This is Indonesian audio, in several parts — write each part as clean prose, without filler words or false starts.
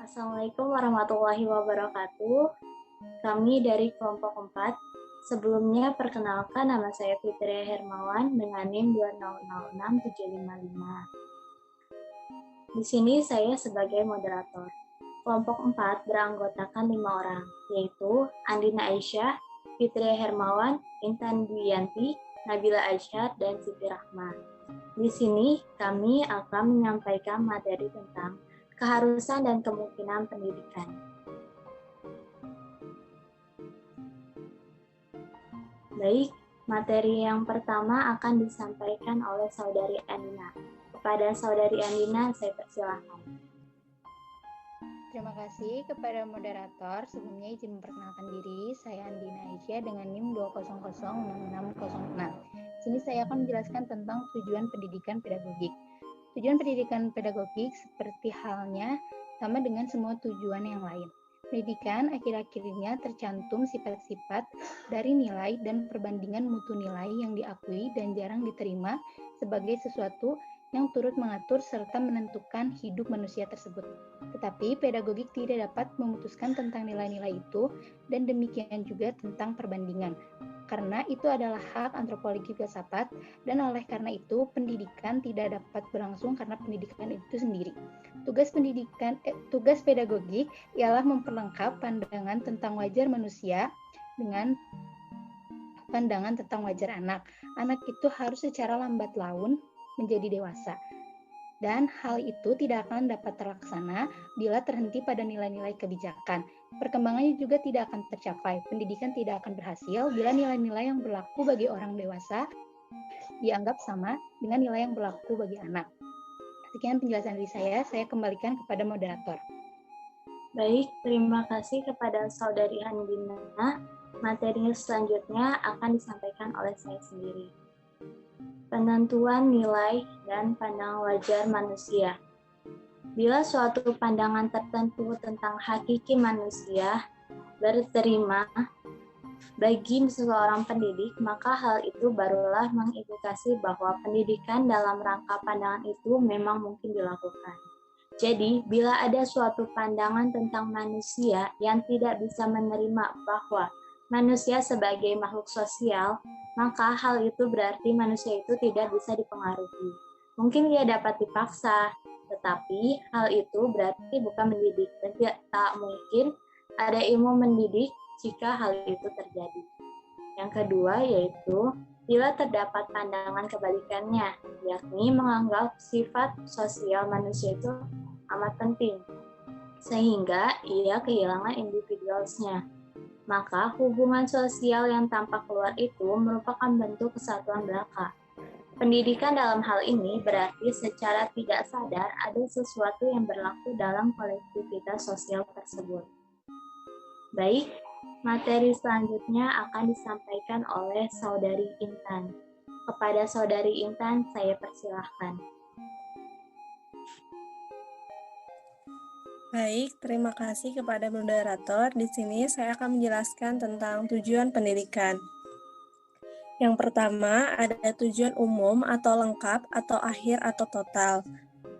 Assalamualaikum warahmatullahi wabarakatuh. Kami dari kelompok 4. Sebelumnya perkenalkan nama saya Fitria Hermawan dengan NIM 2006755. Di sini saya sebagai moderator. Kelompok 4 beranggotakan 5 orang, yaitu Andina Aisyah, Fitria Hermawan, Intan Duyanti, Nabila Aisyah, dan Siti Rahma. Di sini kami akan menyampaikan materi tentang keharusan dan kemungkinan pendidikan. Baik, materi yang pertama akan disampaikan oleh Saudari Andina. Kepada Saudari Andina, saya persilahkan. Terima kasih kepada moderator. Sebelumnya izin memperkenalkan diri, saya Andina Aisyah dengan NIM 2006606. Sini saya akan menjelaskan tentang tujuan pendidikan pedagogik. Tujuan pendidikan pedagogik seperti halnya sama dengan semua tujuan yang lain. Pendidikan akhir-akhirnya tercantum sifat-sifat dari nilai dan perbandingan mutu nilai yang diakui dan jarang diterima sebagai sesuatu yang turut mengatur serta menentukan hidup manusia tersebut. Tetapi pedagogik tidak dapat memutuskan tentang nilai-nilai itu dan demikian juga tentang perbandingan. Karena itu adalah hak antropologi filsafat dan oleh karena itu pendidikan tidak dapat berlangsung karena pendidikan itu sendiri. Tugas pedagogik ialah memperlengkap pandangan tentang wajar manusia dengan pandangan tentang wajar anak. Anak itu harus secara lambat laun menjadi dewasa. Dan hal itu tidak akan dapat terlaksana bila terhenti pada nilai-nilai kebijakan. Perkembangannya juga tidak akan tercapai. Pendidikan tidak akan berhasil bila nilai-nilai yang berlaku bagi orang dewasa dianggap sama dengan nilai yang berlaku bagi anak. Sekian penjelasan dari saya kembalikan kepada moderator. Baik, terima kasih kepada Saudari Andina. Materi selanjutnya akan disampaikan oleh saya sendiri. Penentuan nilai dan pandangan wajar manusia. Bila suatu pandangan tertentu tentang hakiki manusia diterima bagi seseorang pendidik, maka hal itu barulah mengindikasi bahwa pendidikan dalam rangka pandangan itu memang mungkin dilakukan. Jadi, bila ada suatu pandangan tentang manusia yang tidak bisa menerima bahwa manusia sebagai makhluk sosial, maka hal itu berarti manusia itu tidak bisa dipengaruhi. Mungkin dia dapat dipaksa, tetapi hal itu berarti bukan mendidik dan tak mungkin ada ilmu mendidik jika hal itu terjadi. Yang kedua yaitu bila terdapat pandangan kebalikannya, yakni menganggap sifat sosial manusia itu amat penting, sehingga ia kehilangan individualnya. Maka hubungan sosial yang tampak keluar itu merupakan bentuk kesatuan belaka. Pendidikan dalam hal ini berarti secara tidak sadar ada sesuatu yang berlaku dalam kolektivitas sosial tersebut. Baik, materi selanjutnya akan disampaikan oleh Saudari Intan. Kepada Saudari Intan, saya persilahkan. Baik, terima kasih kepada moderator. Di sini saya akan menjelaskan tentang tujuan pendidikan. Yang pertama, ada tujuan umum atau lengkap atau akhir atau total.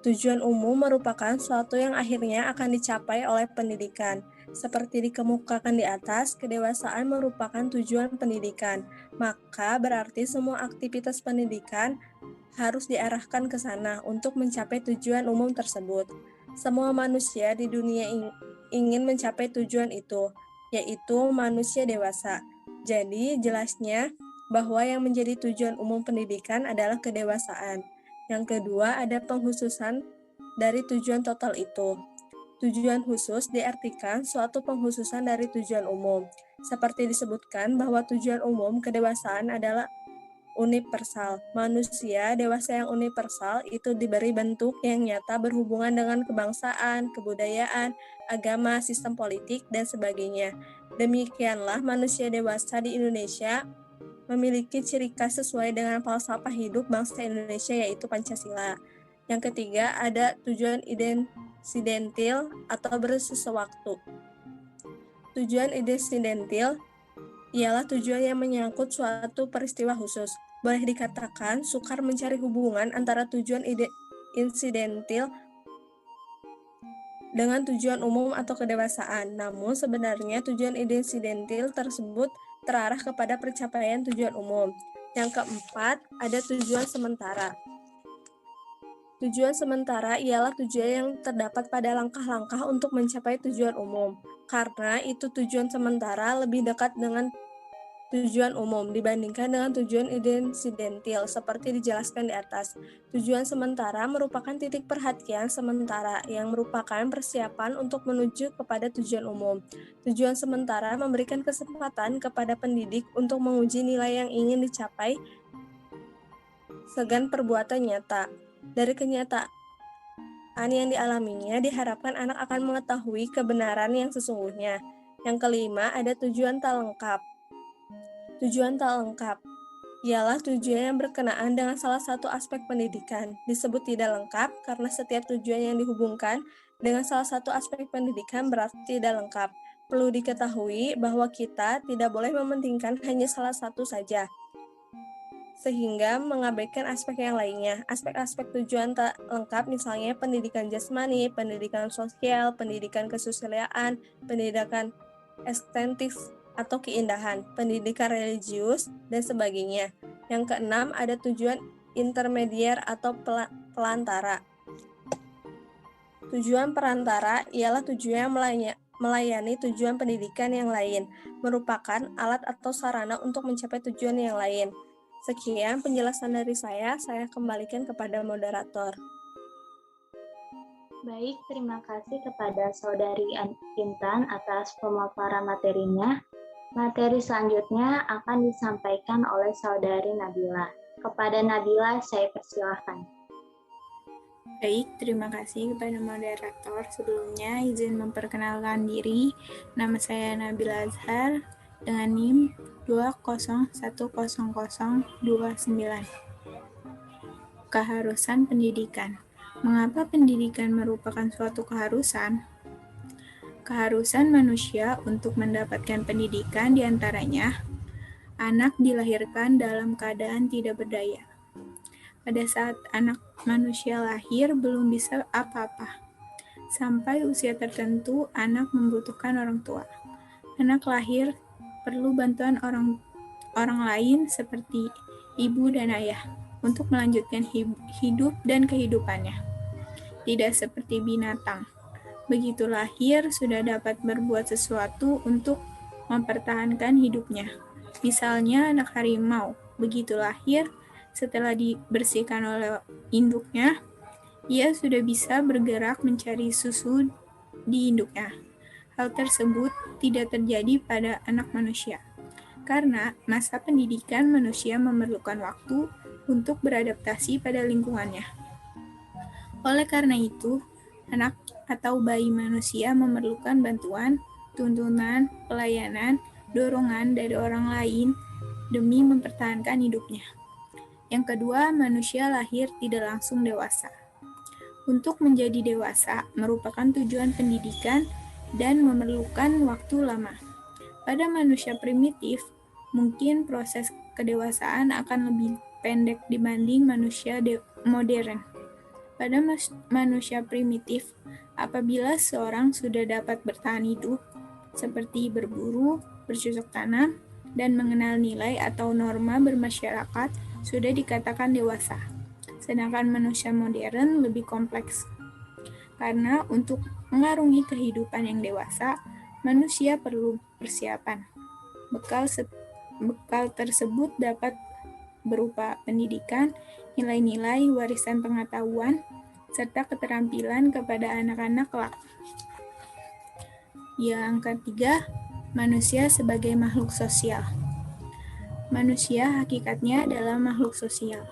Tujuan umum merupakan suatu yang akhirnya akan dicapai oleh pendidikan. Seperti dikemukakan di atas, kedewasaan merupakan tujuan pendidikan. Maka berarti semua aktivitas pendidikan harus diarahkan ke sana untuk mencapai tujuan umum tersebut. Semua manusia di dunia ingin mencapai tujuan itu, yaitu manusia dewasa. Jadi, jelasnya bahwa yang menjadi tujuan umum pendidikan adalah kedewasaan. Yang kedua, ada penghususan dari tujuan total itu. Tujuan khusus diartikan suatu penghususan dari tujuan umum. Seperti disebutkan bahwa tujuan umum kedewasaan adalah universal. Manusia dewasa yang universal itu diberi bentuk yang nyata berhubungan dengan kebangsaan, kebudayaan, agama, sistem politik, dan sebagainya. Demikianlah manusia dewasa di Indonesia memiliki ciri khas sesuai dengan falsafah hidup bangsa Indonesia yaitu Pancasila. Yang ketiga ada tujuan insidentil atau bersewaktu. Tujuan insidentil ialah tujuan yang menyangkut suatu peristiwa khusus. Boleh dikatakan sukar mencari hubungan antara tujuan insidentil dengan tujuan umum atau kedewasaan. Namun sebenarnya tujuan insidentil tersebut terarah kepada pencapaian tujuan umum. Yang keempat, ada tujuan sementara. Tujuan sementara ialah tujuan yang terdapat pada langkah-langkah untuk mencapai tujuan umum. Karena itu tujuan sementara lebih dekat dengan tujuan umum dibandingkan dengan tujuan insidentil seperti dijelaskan di atas. Tujuan sementara merupakan titik perhatian sementara yang merupakan persiapan untuk menuju kepada tujuan umum. Tujuan sementara memberikan kesempatan kepada pendidik untuk menguji nilai yang ingin dicapai segan perbuatan nyata. Dari kenyataan yang dialaminya diharapkan anak akan mengetahui kebenaran yang sesungguhnya. Yang kelima, ada tujuan tak lengkap. Tujuan tak lengkap ialah tujuan yang berkenaan dengan salah satu aspek pendidikan. Disebut tidak lengkap karena setiap tujuan yang dihubungkan dengan salah satu aspek pendidikan berarti tidak lengkap. Perlu diketahui bahwa kita tidak boleh mementingkan hanya salah satu saja, sehingga mengabaikan aspek yang lainnya. Aspek-aspek tujuan tak lengkap misalnya pendidikan jasmani, pendidikan sosial, pendidikan kesusilaan, pendidikan estetik atau keindahan, pendidikan religius, dan sebagainya. Yang keenam, ada tujuan intermedier atau pelantara. Tujuan perantara ialah tujuan yang melayani tujuan pendidikan yang lain, merupakan alat atau sarana untuk mencapai tujuan yang lain. Sekian penjelasan dari saya kembalikan kepada moderator. Baik, terima kasih kepada Saudari Intan atas pemaparan materinya. Materi selanjutnya akan disampaikan oleh Saudari Nabila. Kepada Nabila, saya persilahkan. Baik, terima kasih kepada moderator. Sebelumnya, izin memperkenalkan diri. Nama saya Nabila Azhar dengan NIM 2010029. Keharusan pendidikan. Mengapa pendidikan merupakan suatu keharusan? Keharusan manusia untuk mendapatkan pendidikan diantaranya, anak dilahirkan dalam keadaan tidak berdaya. Pada saat anak manusia lahir, belum bisa apa-apa. Sampai usia tertentu, anak membutuhkan orang tua. Anak lahir perlu bantuan orang lain seperti ibu dan ayah untuk melanjutkan hidup dan kehidupannya. Tidak seperti binatang. Begitu lahir, sudah dapat berbuat sesuatu untuk mempertahankan hidupnya. Misalnya anak harimau, begitu lahir, setelah dibersihkan oleh induknya, ia sudah bisa bergerak mencari susu di induknya. Hal tersebut tidak terjadi pada anak manusia, karena masa pendidikan manusia memerlukan waktu untuk beradaptasi pada lingkungannya. Oleh karena itu, anak atau bayi manusia memerlukan bantuan, tuntunan, pelayanan, dorongan dari orang lain demi mempertahankan hidupnya. Yang kedua, manusia lahir tidak langsung dewasa. Untuk menjadi dewasa merupakan tujuan pendidikan dan memerlukan waktu lama. Pada manusia primitif, mungkin proses kedewasaan akan lebih pendek dibanding manusia modern. Pada manusia primitif, apabila seorang sudah dapat bertahan hidup, seperti berburu, bercocok tanam, dan mengenal nilai atau norma bermasyarakat, sudah dikatakan dewasa. Sedangkan manusia modern lebih kompleks. Karena untuk mengarungi kehidupan yang dewasa, manusia perlu persiapan. Bekal tersebut dapat berupa pendidikan, nilai-nilai, warisan pengetahuan, serta keterampilan kepada anak-anak kelak. Yang ketiga, manusia sebagai makhluk sosial. Manusia hakikatnya adalah makhluk sosial.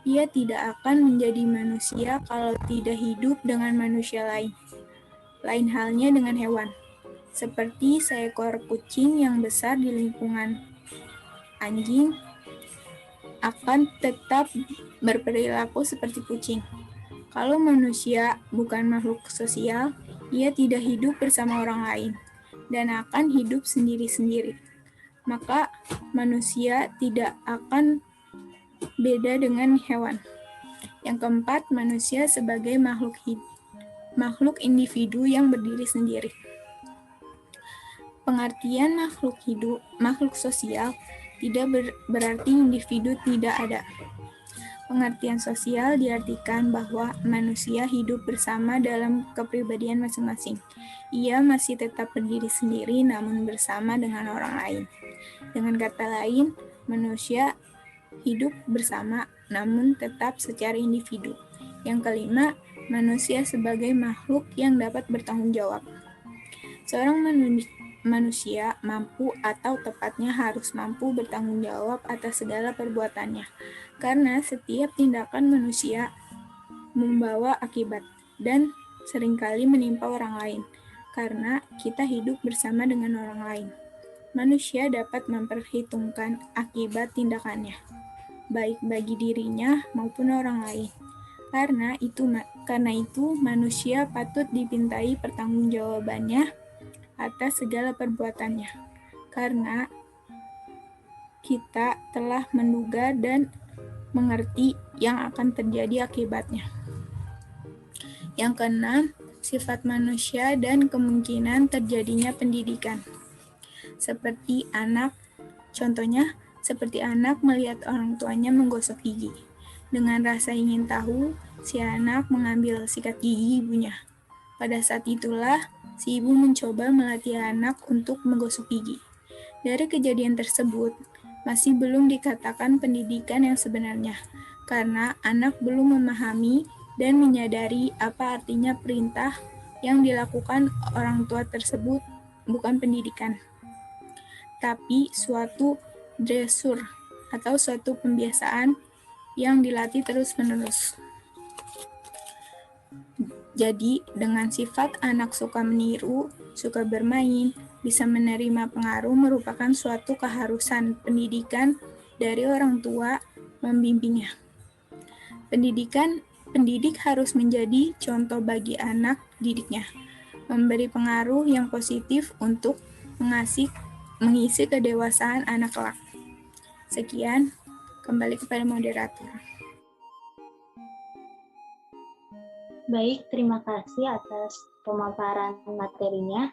Ia tidak akan menjadi manusia kalau tidak hidup dengan manusia lain. Lain halnya dengan hewan, seperti seekor kucing yang besar di lingkungan anjing akan tetap berperilaku seperti kucing. Kalau manusia bukan makhluk sosial, ia tidak hidup bersama orang lain dan akan hidup sendiri-sendiri. Maka manusia tidak akan beda dengan hewan. Yang keempat, manusia sebagai makhluk individu yang berdiri sendiri. Pengertian makhluk sosial tidak berarti individu tidak ada. Pengertian sosial diartikan bahwa manusia hidup bersama dalam kepribadian masing-masing. Ia masih tetap berdiri sendiri namun bersama dengan orang lain. Dengan kata lain, manusia hidup bersama namun tetap secara individu. Yang kelima, manusia sebagai makhluk yang dapat bertanggung jawab. Seorang manusia mampu atau tepatnya harus mampu bertanggung jawab atas segala perbuatannya. Karena setiap tindakan manusia membawa akibat dan seringkali menimpa orang lain. Karena kita hidup bersama dengan orang lain. Manusia dapat memperhitungkan akibat tindakannya, baik bagi dirinya maupun orang lain. Karena itu manusia patut dipintai pertanggungjawabannya atas segala perbuatannya, karena kita telah menduga dan mengerti yang akan terjadi akibatnya. Yang keenam, sifat manusia dan kemungkinan terjadinya pendidikan. Contohnya, seperti anak melihat orang tuanya menggosok gigi. Dengan rasa ingin tahu, si anak mengambil sikat gigi ibunya. Pada saat itulah, si ibu mencoba melatih anak untuk menggosok gigi. Dari kejadian tersebut, masih belum dikatakan pendidikan yang sebenarnya, karena anak belum memahami dan menyadari apa artinya perintah yang dilakukan orang tua tersebut bukan pendidikan, tapi suatu dressur atau suatu pembiasaan yang dilatih terus-menerus. Jadi, dengan sifat anak suka meniru, suka bermain, bisa menerima pengaruh merupakan suatu keharusan pendidikan dari orang tua membimbingnya. Pendidik harus menjadi contoh bagi anak didiknya, memberi pengaruh yang positif untuk mengisi kedewasaan anak kelak. Sekian, kembali kepada moderator. Baik, terima kasih atas pemaparan materinya.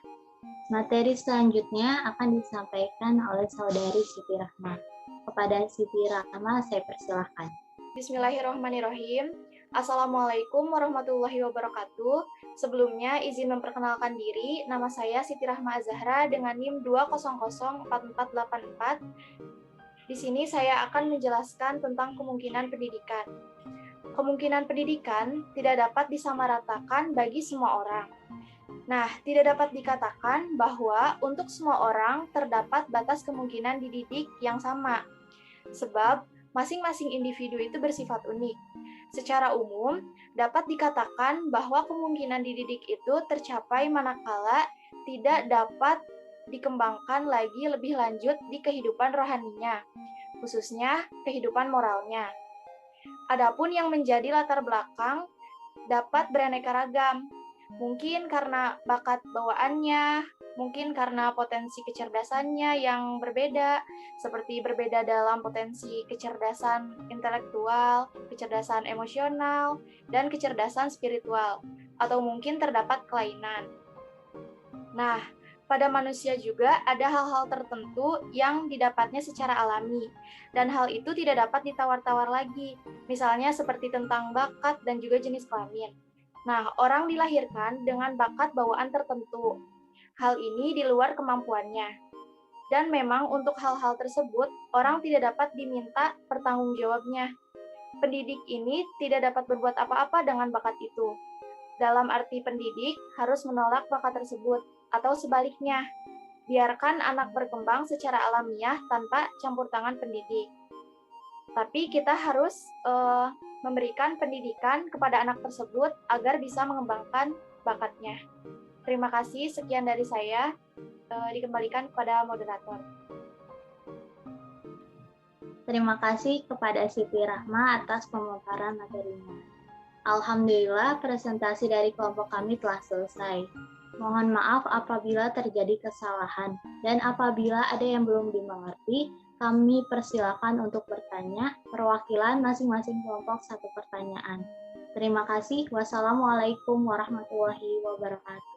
Materi selanjutnya akan disampaikan oleh Saudari Siti Rahma. Kepada Siti Rahma, saya persilahkan. Bismillahirrahmanirrahim. Assalamualaikum warahmatullahi wabarakatuh. Sebelumnya izin memperkenalkan diri, nama saya Siti Rahma Az-Zahra dengan NIM 2004484. Di sini saya akan menjelaskan tentang kemungkinan pendidikan. Kemungkinan pendidikan tidak dapat disamaratakan bagi semua orang. Nah, tidak dapat dikatakan bahwa untuk semua orang terdapat batas kemungkinan dididik yang sama, sebab masing-masing individu itu bersifat unik. Secara umum, dapat dikatakan bahwa kemungkinan dididik itu tercapai manakala tidak dapat dikembangkan lagi lebih lanjut di kehidupan rohaninya, khususnya kehidupan moralnya. Adapun yang menjadi latar belakang dapat beraneka ragam, mungkin karena bakat bawaannya, mungkin karena potensi kecerdasannya yang berbeda, seperti berbeda dalam potensi kecerdasan intelektual, kecerdasan emosional, dan kecerdasan spiritual, atau mungkin terdapat kelainan. Nah, pada manusia juga ada hal-hal tertentu yang didapatnya secara alami, dan hal itu tidak dapat ditawar-tawar lagi, misalnya seperti tentang bakat dan juga jenis kelamin. Nah, orang dilahirkan dengan bakat bawaan tertentu. Hal ini di luar kemampuannya. Dan memang untuk hal-hal tersebut, orang tidak dapat diminta pertanggungjawabnya. Pendidik ini tidak dapat berbuat apa-apa dengan bakat itu. Dalam arti pendidik harus menolak bakat tersebut, atau sebaliknya, biarkan anak berkembang secara alamiah tanpa campur tangan pendidik. Tapi kita harus memberikan pendidikan kepada anak tersebut agar bisa mengembangkan bakatnya. Terima kasih, sekian dari saya. Dikembalikan kepada moderator. Terima kasih kepada Siti Rahma atas pemaparan materinya. Alhamdulillah, presentasi dari kelompok kami telah selesai. Mohon maaf apabila terjadi kesalahan, dan apabila ada yang belum dimengerti, kami persilakan untuk bertanya, perwakilan masing-masing kelompok satu pertanyaan. Terima kasih. Wassalamualaikum warahmatullahi wabarakatuh.